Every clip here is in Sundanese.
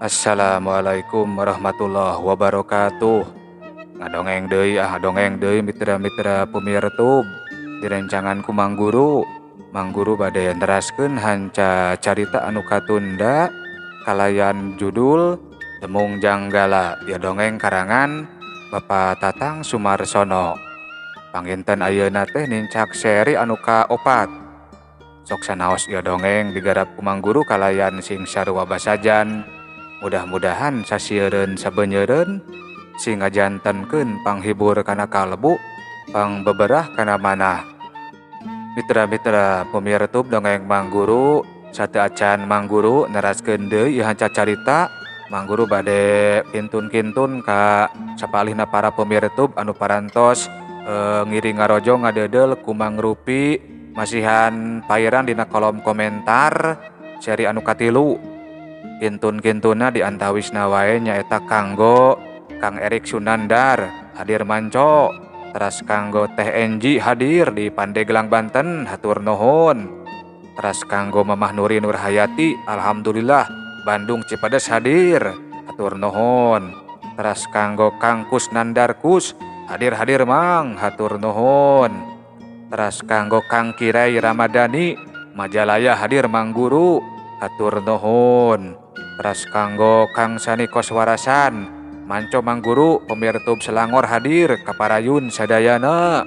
Assalamualaikum warahmatullahi wabarakatuh. Ngadongeng deui mitra-mitra pemirtub. Direncangan ku Mang Guru. Mang Guru bade neraskeun hanca carita anu katunda kalayan judul Demung Janggala. Ieu dongeng karangan Bapak Tatang Sumarsono. Panginten ayeuna teh nincak seri anu kaopat. Sok sanaos ieu dongeng digarap ku Mang Guru kalayan sing sarua basajan. Mudah-mudahan sasieun sabeunyeun sing ngajantenkeun panghibur kana kalbu, pangbeberah kana manah. Mitra-mitra pemirtub dongeng Mang Guru, sateu acan Mang Guru neraskeun deui ieu hanca carita, Mang Guru bade kintun-kintun ka sapalihna para pemirtub anu parantos ngiring ngarojo ngadeudel ku Mang Rupi masihan pairan dina kolom komentar seri anu katilu. Kintun-kintuna diantawisna wae nyaeta kanggo Kang Erik Sunandar hadir manco, teras kanggo Teh Enji hadir di Pandeglang Banten hatur nuhun, teras kanggo Mamah Nuri Nurhayati alhamdulillah Bandung Cipadas hadir hatur nuhun, teras kanggo Kang Kusnandar Kus hadir Mang hatur nuhun, teras kanggo Kang Kirai Ramadhani Majalaya hadir Mang Guru hatur nuhun, teras kanggo Kang Sani Koswarasan manco Mang Guru pemirtub Selangor hadir kaparayun sadayana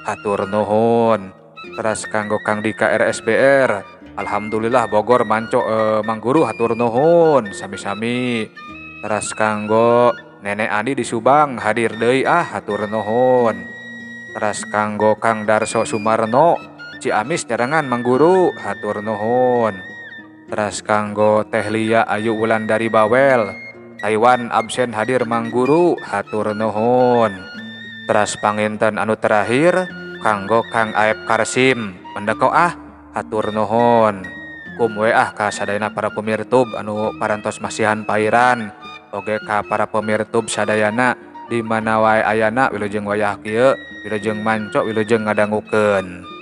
hatur nuhun, teras kanggo Kang Dika RSBR alhamdulillah Bogor manco Mang Guru hatur nuhun sami-sami, teras kanggo Nenek Andi di Subang hadir deui hatur nuhun, teras kanggo Kang Darso Sumarno Ciamis nyarangan Mang Guru hatur nuhun, teras kanggo Teh Lia Ayu Wulandari Bawel Taiwan absen hadir Mang Guru hatur nuhun, teras panginten anu terakhir kanggo Kang Aep Karsim mendeko hatur nuhun. Kum we ka sadayana para pemirtub anu parantos masihan pairan oge ka para pemirtub sadayana di mana wae ayana wilujeng wayah kieu wilujeng manco wilujeng ngadangukeun.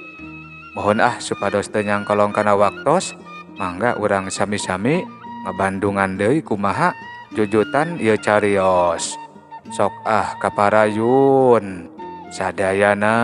Mohon supados teu nyangkolong kana waktos mangga urang sami-sami ngabandungan deui kumaha jujutan ieu carios. Sok kaparayun sadayana.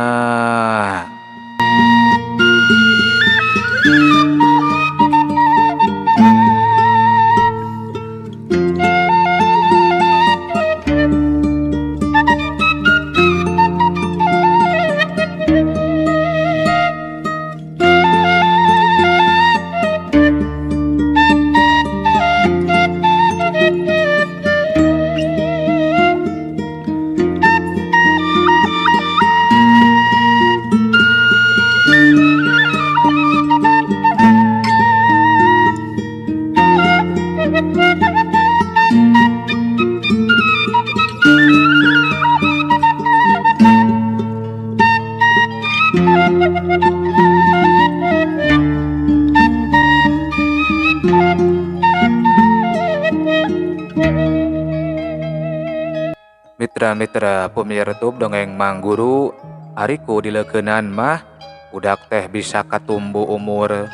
Mitra-mitra pemirtub dongeng Mang Guru, ariku dileukeunnan mah budak teh bisa katumbu umur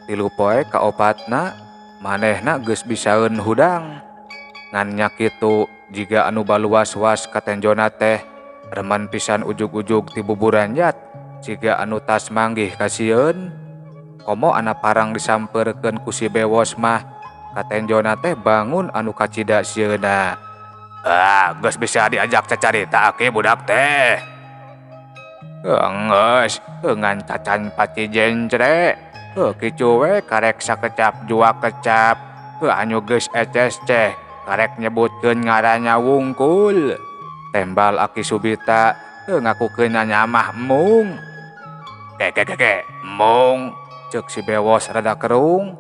3 poe kaopatna manehna geus bisaeun hudang. Ngan nya kitu jiga anu baluas-was katenjona teh remen pisan ujug-ujug ti buburanjat jiga anu tas manggih kasieun. Komo ana parang disampeurkeun ku si bewos mah katenjona teh bangun anu kacida sieuna. Geus bisa diajak cacarita ake budak teh. Geus, ngan cacan paci jencre. Kicu we karek sakecap jua kecap. Anu geus eces ceh karek nyebutkeun ngaranna wungkul. Tembal Aki Subita ngakukeunna nyamah mung. Ke, mung, ceuk si bewos rada kerung.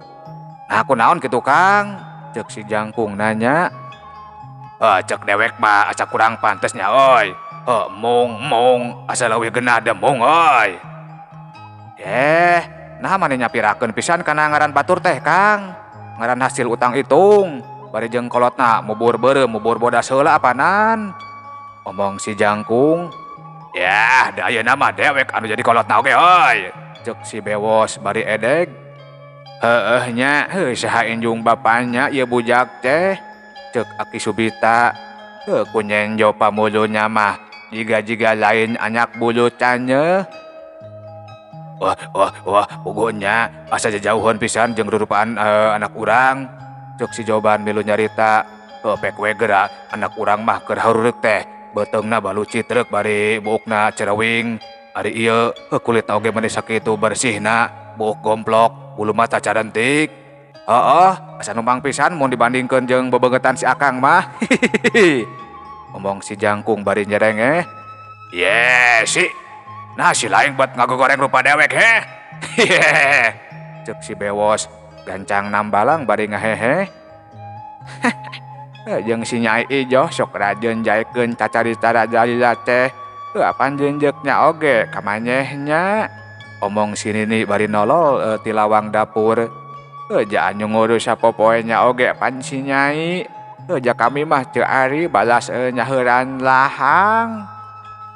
Nah kunaon kitu Kang? Ceuk si jangkung nanya. Cek dewek mah acak kurang pantesnya oi. Mung, asa leuwih genah da mung oi. Nah mani nyapirakeun pisan kana ngaran batur teh Kang. Ngaran hasil utang itung. Bari jeung kolotna mubur beureum mubur bodas heula apanan. Omong si jangkung. Yah, da ayeuna mah dewek anu jadi kolotna oge oi. Cek si bewos bari edeg. Nya, saha injung bapanya ieu bujak teh. cek Aki Subita. Kunyenjo pamulunya mah jiga-jiga lain anak bulutannya. Wah, pokoknya asa jauhan pisan jeung rurupaan anak urang. Cek si jawaban milu nyarita. Pek we geura anak urang mah keur harureuk teh. Beteungna balu citrek bari buukna cerewing. Ari ieu kulitna oge maneh sakitu bersihna, buuk gomplok, bulu mata carentik. Asa numpang pisan mun dibandingkeun jeung bebegetan si Akang mah. Ngomong si Jangkung bari nyereng. Si. Nah si lain buat ngagogoreng rupa dewek Cek si Bewos gancang nambalang bari ngahehe. Jeung si Nyai Ijo sok rajeun jaekeun cacarita rajalila teh. Apan jenjeknya oge kamanyehnya. Omong si Nini bari nolol ti lawang dapur. Jaan ngurus sapopoenya oge pan si Nyai. Ja kami mah teu ari balas nyaheuran lahang.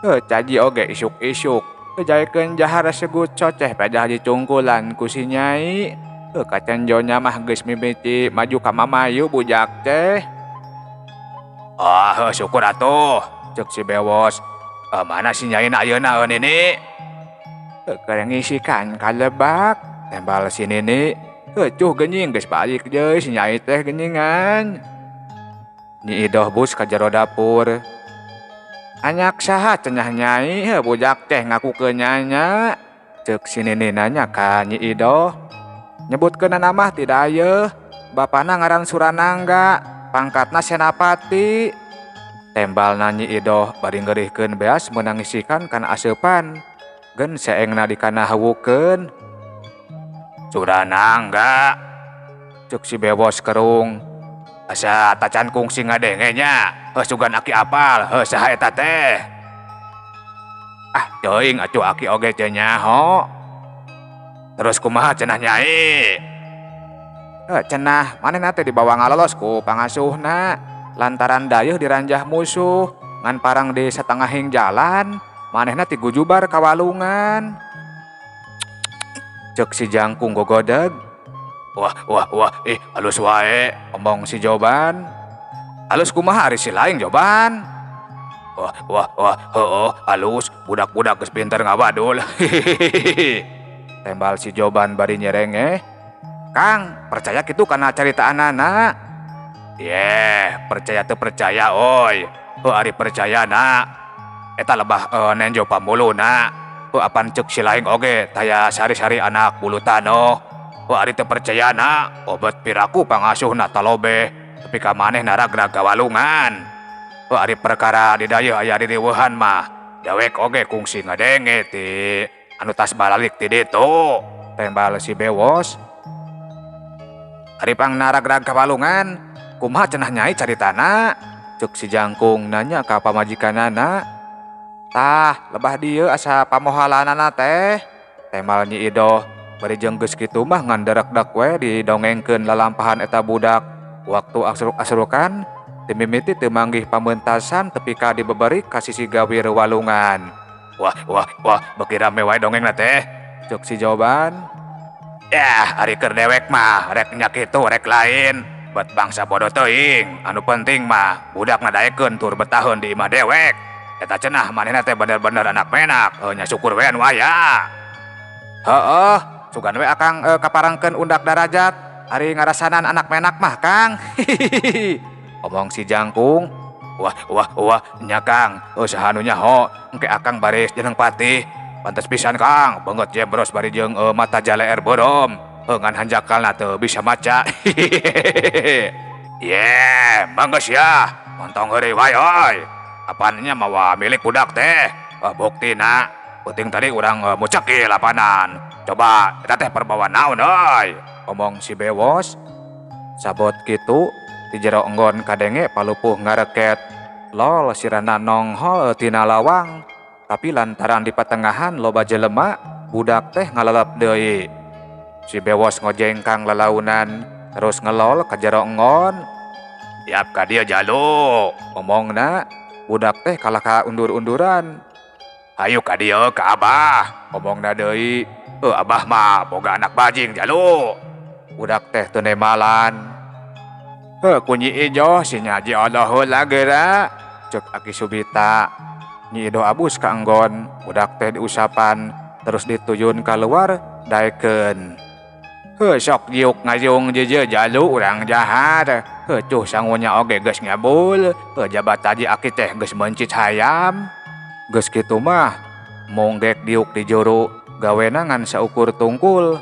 Caji oge isuk-isuk. Jaekeun jahar segut coceh pedah dicungkulan ku si Nyai. Kacenjonya mah geus mimiti maju ka mamayu bujak teh. Syukur atuh, cek si Bewos. Mana si Nyai na ayeuna Nini? Keur ngisikan kalebak, tembal si Nini. Cuh genying geus balik deui si Nyai teh genyingan. Nyi Idoh bus ka jero dapur. Anyak saha cenah Nyai bujak teh ngakukeun nyanya? Cek si Nini nanya ka Nyi Idoh. Nyebutkeun nama ti dayeuh. Bapana ngaran Suranangga, pangkatna senapati. Tembal Nyi Idoh bari ngeurihkeun beas meunang ngisikan kana aseupan. Gen seengna dikana hawukeun. Suranangga. Cuk si Bewos kerung. Asa tacan kungsi ngadenge nya. Sugan Aki apal, saha eta teh? Teuing atuh Aki oge teh nyaho. Terus kumaha cenah Nyai? Cenah manehna teh dibawa ngalolos ku pangasuhna. Lantaran dayeuh diranjah musuh, ngan parang di satengahing jalan, manehna ti gujubar ka walungan. Cek si Jangkung gogodeg. Wah, halus wae, omong si Joban. Halus kumaha ari si laing Joban? Halus, budak-budak geus pinter ngawadul. Tembal si Joban bari nyereng. Kang, percaya kitu kana caritaanana. Percaya teu percaya oi. Ari percaya na. Eta lebah nenjo pamuluna. Apan cek si laing oge taya sari-sari anak bulutano. Ari teu percaya na. Obat piraku pangasuhna talobe. Tapi ka manehna ragrag kawalungan. Ari perkara di dayeuh aya ririweuhan mah. Dewek oge kungsi ngadenge ti anu tas balalik ti ditu. Tembal si Bewos. Ari pang naragrag kawalungan. Kumaha cenah Nyai caritana? Cuk si Jangkung nanya ka pamajikanana. Tah, lebah dieu asa pamohalanana teh. Tembal Nyi Idoh bari jeung geus kitu mah ngan derek-dek we didongengkeun lalampahan eta budak. Waktu asruk-asrukan teu mimiti teu manggih pameuntasan tepi ka dibeberi ka sisi gawir walungan. Wah, beuki rame wae dongengna teh. Cuk si Joban. Ari keur dewek mah rek nya kitu rek lain. Buat bangsa bodoh teuing, anu penting mah budak ngadaekeun tur betaheun di imah dewek. Eta cenah manehna teh bener-bener anak menak, nya syukur we anu aya. Sugan we Akang kaparangkeun undak darajat, ari ngarasanan anak menak mah Kang. Omong si Jangkung. Wah, nya Kang, saha anu nyaho, engke Akang baris jeneng patih. Pantes pisan Kang, beungeut jebros bari jeung mata jaleer bodom. Ngan hanjakalna teu bisa maca. Manggeus ya. Montong heureuy wae oi. Apannya mawa milik budak teh. Buktina penting tadi urang mucekil apanan. Coba eta teh perbawa naon oi. Omong si Bewos. Sabot kitu di jero enggon kadenge palupuh ngareket. Lol sirana nonghol tina lawang. Tapi lantaran di patengahan loba jelema, budak teh ngalelep deui. Si Bewos ngojengkang lalaunan, terus ngelol ka jero enggon. Tiap ka dieu jalu, omongna. Budak teh kalah ka undur-unduran. Hayu ka dieu ka Abah, omongna deui. Abah mah boga anak bajing jalu. Budak teh teu nemalan. Kunyi ijo si nyaji Allahul lagera cek Aki Subita. Nyi Ido abus ka enggon budak teh diusapan terus dituyun keluar daeken. Sok jiuk ngajung jeje jalu urang jahat. Cuh sangunya oge geus ngabul. Jabat tadi Aki teh geus mencit hayam. Geus kitu mah mung dek diuk di juru gawena ngan saukur tungkul.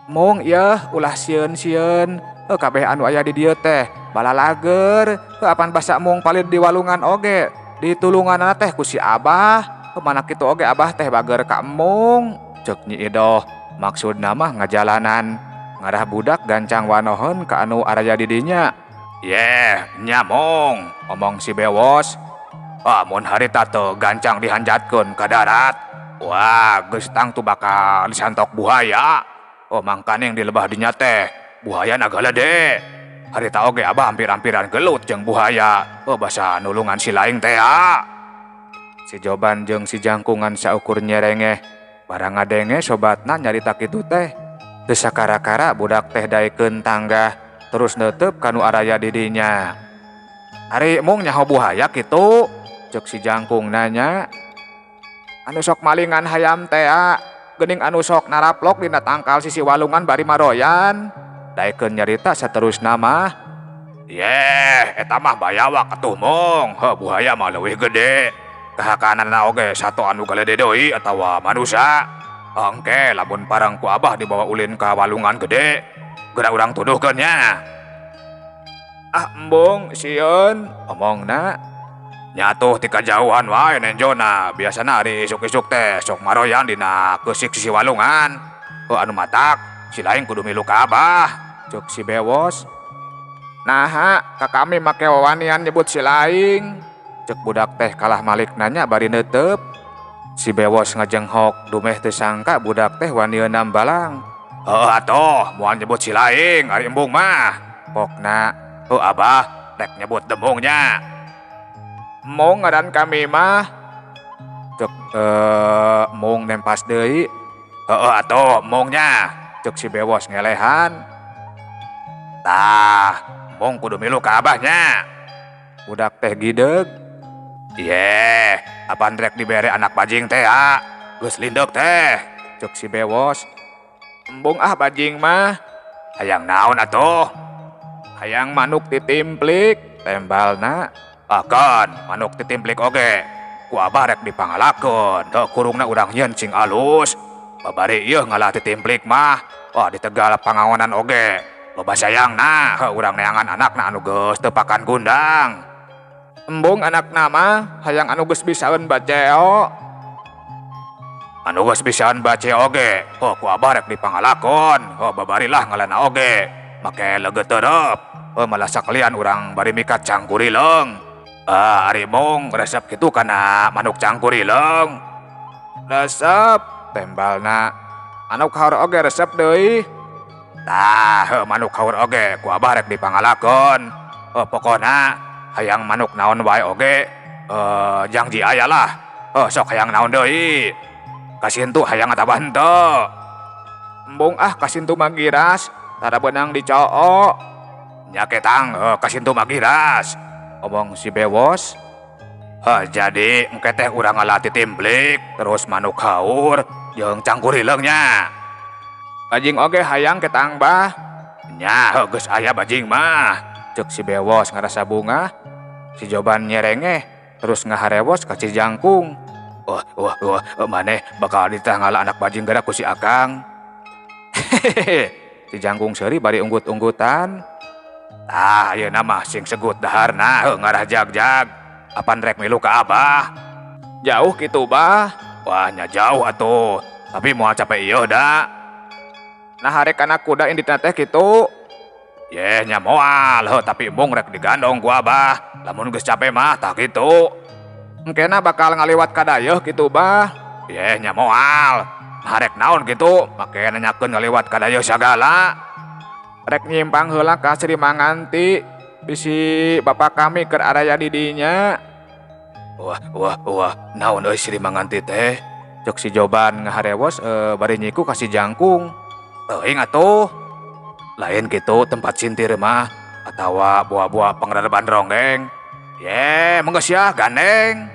Mung ieu ulah sieun-sieun. Kabeh anu aya di dieu teh balalager. Apan basa mung palir di walungan oge. Di tulunganna teh ku si Abah. Mana kitu oge Abah teh bager ka emung. Cek Nyi Ido maksudna mah ngajalanan ngarah budak gancang wanohon ka anu araya di dinya. Nya mung, omong si Bewos. Mun harita teu gancang dihanjatkeun ka darat. Wah, geus tang tu bakal disantok buaya. Mangkana yang dilebah dinya teh buaya nagalede. Harita oge Abah hampir-hampiran gelut jeung buaya. Basa nulungan si laing teh. Si Joban jeung si Jangkungan saukur nyerengeh. Barang ngadenge sobatna nyarita kitu teh. Teu sakara-kara budak teh daekeun tangga terus neuteup kanu araya di dinya. Ari mung nyaho buaya kitu? Cek si Jangkung nanya. Anu sok malingan hayam teh geuning anu sok naraplok dina tangkal sisi walungan bari maroyan. Daekeun nyarita saterusna mah. Eta mah bayawak atuh mung. Buaya mah leuwih gede. Kahakanana oge sato anu galede deui atawa manusia. Engke lamun parang ku Abah dibawa ulin ka walungan gede. Geura urang tuduhkeun nya. Embung sieun omongna. Nyatuh ti kajauhan wae nenjona. Biasana ari isuk-isuk teh sok maroyan dina keusik sisi walungan. Anu matak si laing kudu milu ka Abah. Cuk si Bewos. Naha ka kami make wawanian nyebut si laing. Cek budak teh kalah malik nanya bari neuteup. Si Bewos ngajenghok dumeh teu sangka budak teh wanieun nambalang. Atoh moal nyebut si laing ari embung mah. Pokna, Abah rek nyebut demungnya. Mung ngaran kami mah. Cek mung nempas deui. Atoh mungnya. Cek si Bewos ngelehan. Tah, mung kudu milu ka Abahnya. Budak teh gideg. Apaan rek dibere anak bajing teh geus lindek teh. Cek si Bewos. Embung bajing mah. Hayang naon atuh? Hayang manuk titimplik tembalna. Kan manuk titimplik oge. Ku Abah rek dipangalakeun. Kurungna urang nyeun cing alus. Babari ieu ngalah titimplik mah. Ditegal pangaonan oge. Loba sayangna urang neangan anakna anu geus teu pakan gundang. Embung anak nama hayang anu geus bisaeun baceo. Anu geus bisaeun baceo oge. Ku Abah rek dipangalakon. Babarilah ngalana oge. Make leget teureup. Malah sakalian urang bari mikat cangkurileung. Ari mung resep kitu kana manuk cangkurileung. Resep tembalna. Manuk haur oge resep deui. Tah, manuk haur oge ku Abah rek dipangalakon. Pokona hayang manuk naon wae oge janji aya lah. Sok hayang naon deui. Kasintu hayang atabah henteu. Embung kasintu magiras tara beunang dicoo. Nya ketang kasintu magiras. Omong si Bewos. Jadi engke teh urang ngalah titimplik terus manuk haur jeung cangkurileungnya. Bajing oge hayang ketang bah. Nya geus aya bajing mah. Cek si Bewos ngarasa bunga. Si Joban nyerengeh terus ngaharewos ka si Jangkung. Maneh bakal ditanggala anak bajing gara ku si Akang. Si Jangkung seuri bari unggut-unggutan. Tah ayeuna mah sing segut daharna ngarah jag-jag. Apan rek milu ka Abah? Jauh kitu bah. Wah nya jauh atuh. Tapi moal capek ieu da. Nah harek anak kuda inditna teh kitu. Nya moal, tapi embung rek digandong ku Abah. Lamun geus capek mah tah kitu. Engkena bakal ngaliwat ka dayeuh kitu bah. Nya moal. Harek naon kitu, make nanyakeun ngaliwat ka dayeuh sagala. Rek nyimpang heula ka Sri Manganti. Bisi bapak kami keur araya di dinya. Wah, naon euy Sri Manganti teh? Cek si Joban ngaharewos bari nyiku ka si Jangkung. Teuing atuh. Lain gitu tempat sintir mah atawa buah-buah pengradaban ronggeng. Ye, menggeus ya gandeng.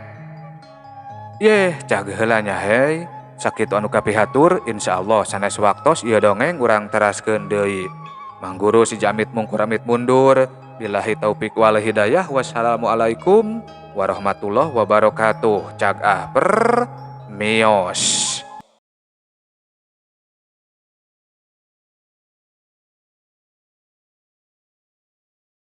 Yeh, cah geulanya hei. Sakitu anu kapihatur, insyaallah sanes waktos ieu dongeng urang teraskeun deui. Mang Guru si Jamit mungkuramit mundur. Billahi taufik wal hidayah. Wassalamualaikum warahmatullahi wabarakatuh. Cagah per mios.